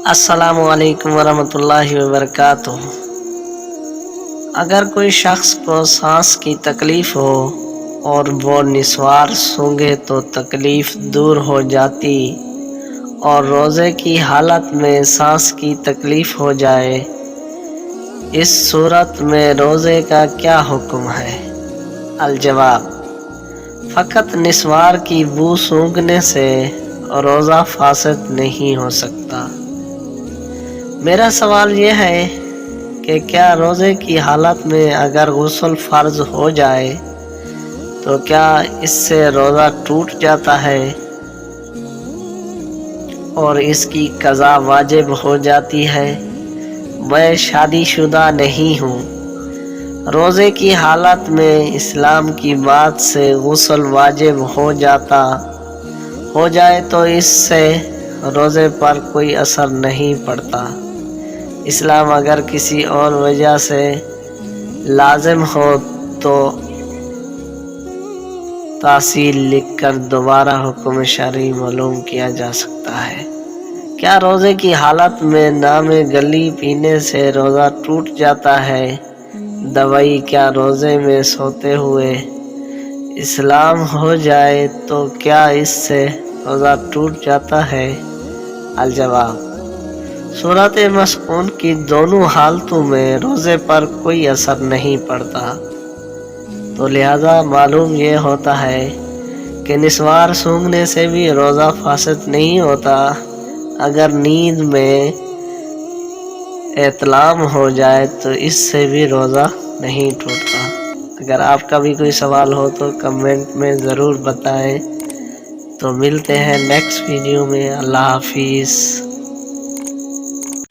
السلام علیکم ورحمۃ اللہ وبرکاتہ۔ اگر کوئی شخص کو سانس کی تکلیف ہو اور وہ نسوار سونگھے تو تکلیف دور ہو جاتی، اور روزے کی حالت میں سانس کی تکلیف ہو جائے، اس صورت میں روزے کا کیا حکم ہے؟ الجواب: فقط نسوار کی بو سونگھنے سے روزہ فاسد نہیں ہو سکتا۔ میرا سوال یہ ہے کہ کیا روزے کی حالت میں اگر غسل فرض ہو جائے تو کیا اس سے روزہ ٹوٹ جاتا ہے اور اس کی قضا واجب ہو جاتی ہے؟ میں شادی شدہ نہیں ہوں۔ روزے کی حالت میں اسلام کی بات سے غسل واجب ہو جائے تو اس سے روزے پر کوئی اثر نہیں پڑتا۔ اسلام اگر کسی اور وجہ سے لازم ہو تو تفصیل لکھ کر دوبارہ حکم شرعی معلوم کیا جا سکتا ہے۔ کیا روزے کی حالت میں نام گلی پینے سے روزہ ٹوٹ جاتا ہے؟ دوائی: کیا روزے میں سوتے ہوئے اسلام ہو جائے تو کیا اس سے روزہ ٹوٹ جاتا ہے؟ الجواب: صورت مذکورہ کی دونوں حالتوں میں روزے پر کوئی اثر نہیں پڑتا، تو لہذا معلوم یہ ہوتا ہے کہ نسوار سونگھنے سے بھی روزہ فاسد نہیں ہوتا۔ اگر نیند میں احتلام ہو جائے تو اس سے بھی روزہ نہیں ٹوٹتا۔ اگر آپ کا بھی کوئی سوال ہو تو کمنٹ میں ضرور بتائیں۔ تو ملتے ہیں نیکسٹ ویڈیو میں۔ اللہ حافظ۔